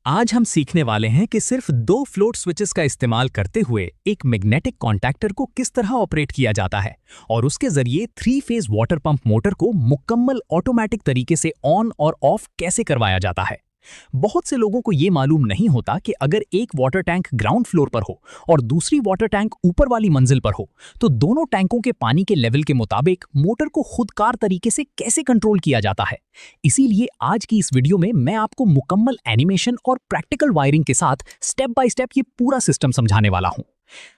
आज हम सीखने वाले हैं कि सिर्फ 2 फ्लोट स्विचेस का इस्तेमाल करते हुए एक मैग्नेटिक कॉन्टैक्टर को किस तरह ऑपरेट किया जाता है और उसके जरिए 3 फेज वाटर पंप मोटर को मुकम्मल ऑटोमेटिक तरीके से ऑन और ऑफ कैसे करवाया जाता है। बहुत से लोगों को ये मालूम नहीं होता कि अगर एक वाटर टैंक ग्राउंड फ्लोर पर हो और दूसरी वाटर टैंक ऊपर वाली मंजिल पर हो तो दोनों टैंकों के पानी के लेवल के मुताबिक मोटर को खुदकार तरीके से कैसे कंट्रोल किया जाता है। इसीलिए आज की इस वीडियो में मैं आपको मुकम्मल एनिमेशन और प्रैक्टिकल वायरिंग के साथ स्टेप बाय स्टेप ये पूरा सिस्टम समझाने वाला हूं।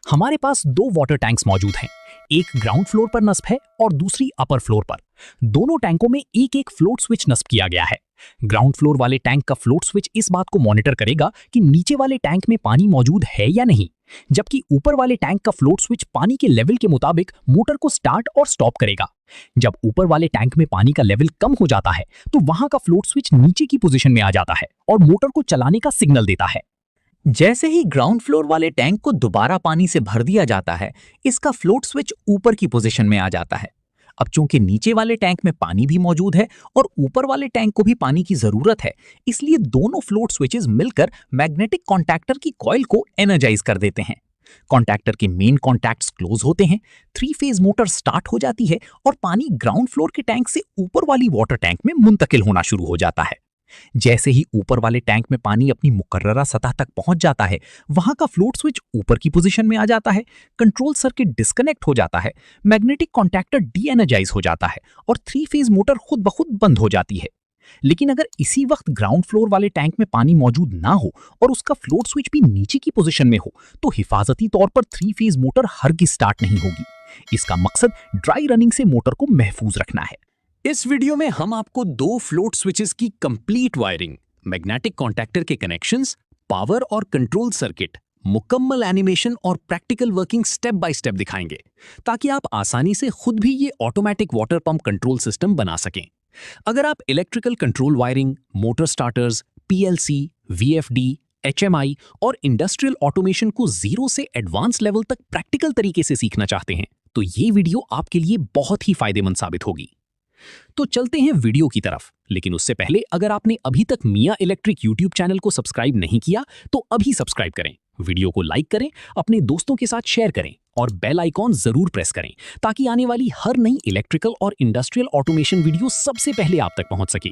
हमारे पास 2 वाटर टैंक्स मौजूद हैं, एक ग्राउंड फ्लोर पर नस्ब है और दूसरी अपर फ्लोर पर। दोनों टैंकों में एक एक फ्लोट स्विच नस्ब किया गया है। ग्राउंड फ्लोर वाले टैंक का फ्लोट स्विच इस बात को मॉनिटर करेगा कि नीचे वाले टैंक में पानी मौजूद है या नहीं, जबकि ऊपर वाले टैंक का फ्लोट स्विच पानी के लेवल के मुताबिक मोटर को स्टार्ट और स्टॉप करेगा। जब ऊपर वाले टैंक में पानी का लेवल कम हो जाता है तो वहां का फ्लोट स्विच नीचे की पोजीशन में आ जाता है और मोटर को चलाने का सिग्नल देता है। जैसे ही ग्राउंड फ्लोर वाले टैंक को दोबारा पानी से भर दिया जाता है, इसका फ्लोट स्विच ऊपर की पोजीशन में आ जाता है। अब चूंकि नीचे वाले टैंक में पानी भी मौजूद है और ऊपर वाले टैंक को भी पानी की जरूरत है, इसलिए दोनों फ्लोट स्विचेस मिलकर मैग्नेटिक कॉन्टैक्टर की कॉइल को एनर्जाइज कर देते हैं। कॉन्टैक्टर के मेन कॉन्टैक्ट्स क्लोज होते हैं, 3 फेज मोटर स्टार्ट हो जाती है और पानी ग्राउंड फ्लोर के टैंक से ऊपर वाली वाटर टैंक में मुंतकिल होना शुरू हो जाता है। जैसे ही ऊपर वाले टैंक में पानी अपनी मुकर्ररा सतह तक पहुंच जाता है, वहां का फ्लोट स्विच ऊपर की पोजीशन में आ जाता है, कंट्रोल सर्किट डिस्कनेक्ट हो जाता है, मैग्नेटिक कॉन्टैक्टर डी एनर्जाइज हो जाता है और 3 फेज मोटर खुद ब खुद बंद हो जाती है। लेकिन अगर इसी वक्त ग्राउंड फ्लोर वाले टैंक में पानी मौजूद ना हो और उसका फ्लोट स्विच भी नीचे की पोजीशन में हो तो हिफाजती तौर पर 3 फेज मोटर हरगिज स्टार्ट नहीं होगी। इसका मकसद ड्राई रनिंग से मोटर को महफूज रखना है। इस वीडियो में हम आपको 2 फ्लोट स्विचेस की कंप्लीट वायरिंग, मैग्नेटिक कॉन्टैक्टर के कनेक्शंस, पावर और कंट्रोल सर्किट, मुकम्मल एनिमेशन और practical working step by step दिखाएंगे ताकि आप आसानी से खुद भी ये automatic water pump control system बना सकें। अगर आप electrical control wiring, motor starters, PLC, VFD, HMI और इंडस्ट्रियल ऑटोमेशन को जीरो से एडवांस लेवल तक प्रैक्टिकल तरीके से सीखना चाहते हैं तो ये वीडियो आपके लिए बहुत ही फायदेमंद साबित होगी। तो चलते हैं वीडियो की तरफ, लेकिन उससे पहले अगर आपने अभी तक मियां इलेक्ट्रिक यूट्यूब चैनल को सब्सक्राइब नहीं किया तो अभी सब्सक्राइब करें, वीडियो को लाइक करें, अपने दोस्तों के साथ शेयर करें और बेल आइकॉन जरूर प्रेस करें ताकि आने वाली हर नई इलेक्ट्रिकल और इंडस्ट्रियल ऑटोमेशन वीडियो सबसे पहले आप तक पहुंच सके।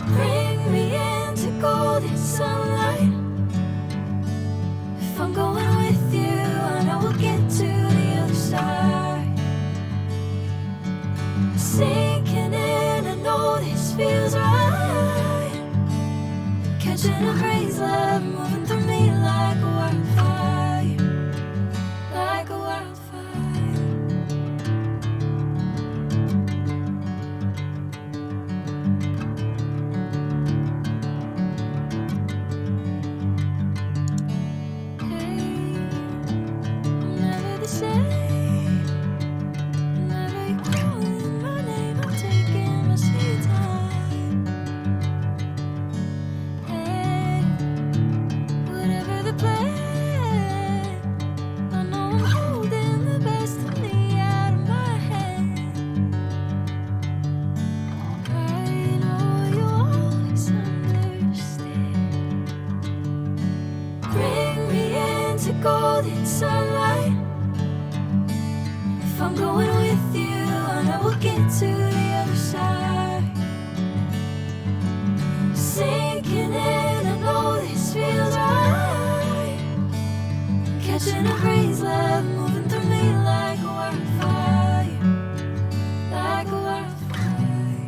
Bring me into golden sunlight. If I'm going with you, I know we'll get to the other side. Sinking in, I know this feels right. Catching a breeze, love moving through me like a wildfire, like a wildfire. Never the same. Whenever you're calling my name, I'm taking my sweet time. Hey, whatever the plan, I know I'm holding the best of me out of my hand. I know you'll always understand. Bring me into golden sunlight. If I'm going with you, I know we'll get to the other side. Sinking in, I know this feels right. Catching a breeze, love moving through me like a wildfire, like a wildfire.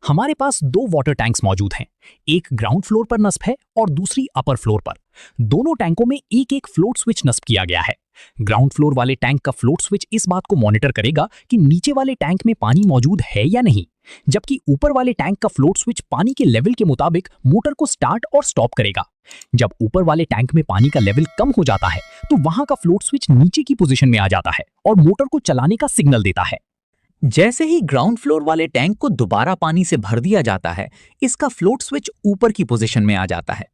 हमारे पास दो water tanks मौजूद हैं। एक ground floor पर नस्ब है और दूसरी upper floor पर। दोनों टैंकों में एक एक फ्लोट स्विच नस्ब किया गया है। ग्राउंड फ्लोर वाले टैंक का फ्लोट स्विच इस बात को मॉनिटर करेगा कि नीचे वाले टैंक में पानी मौजूद है या नहीं, जबकि ऊपर वाले टैंक का फ्लोट स्विच पानी के लेवल के मुताबिक मोटर को स्टार्ट और स्टॉप करेगा। जब ऊपर वाले टैंक में पानी का लेवल कम हो जाता है तो वहां का फ्लोट स्विच नीचे की पोजीशन में आ जाता है और मोटर को चलाने का सिग्नल देता है। जैसे ही ग्राउंड फ्लोर वाले टैंक को दोबारा पानी से भर दिया जाता है, इसका फ्लोट स्विच ऊपर की पोजीशन में आ जाता है।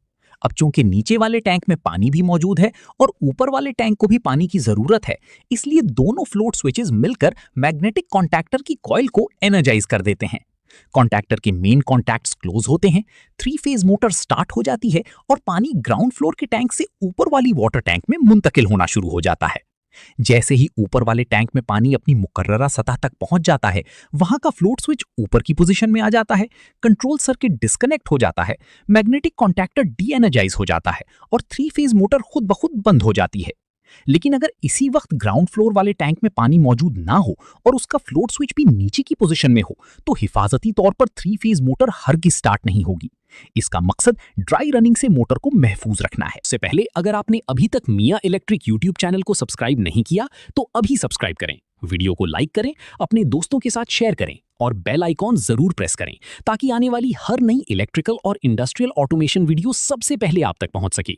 अब चूंकि नीचे वाले टैंक में पानी भी मौजूद है और ऊपर वाले टैंक को भी पानी की जरूरत है, इसलिए दोनों फ्लोट स्विचेस मिलकर मैग्नेटिक कॉन्टैक्टर की कॉइल को एनर्जाइज कर देते हैं। कॉन्टैक्टर के मेन कॉन्टैक्ट्स क्लोज होते हैं, 3 फेज मोटर स्टार्ट हो जाती है और पानी ग्राउंड फ्लोर के टैंक से ऊपर वाली वाटर टैंक में मुंतकिल होना शुरू हो जाता है। जैसे ही ऊपर वाले टैंक में पानी अपनी मुकर्ररा सतह तक पहुंच जाता है, वहां का फ्लोट स्विच ऊपर की पोजीशन में आ जाता है, कंट्रोल सर्किट डिस्कनेक्ट हो जाता है, मैग्नेटिक कॉन्टैक्टर डी एनर्जाइज हो जाता है और 3 फेज मोटर खुद ब खुद बंद हो जाती है। लेकिन अगर इसी वक्त ग्राउंड फ्लोर वाले टैंक में पानी मौजूद ना हो और उसका फ्लोट स्विच भी नीचे की पोजीशन में हो, तो हिफाजती तौर पर 3 फेज मोटर हरगिज स्टार्ट नहीं होगी। इसका मकसद ड्राई रनिंग से मोटर को महफूज रखना है। इससे पहले अगर आपने अभी तक मियां इलेक्ट्रिक यूट्यूब चैनल को सब्सक्राइब नहीं किया तो अभी सब्सक्राइब करें, वीडियो को लाइक करें, अपने दोस्तों के साथ शेयर करें और बेल आइकॉन जरूर प्रेस करें ताकि आने वाली हर नई इलेक्ट्रिकल और इंडस्ट्रियल ऑटोमेशन वीडियो सबसे पहले आप तक पहुंच सके।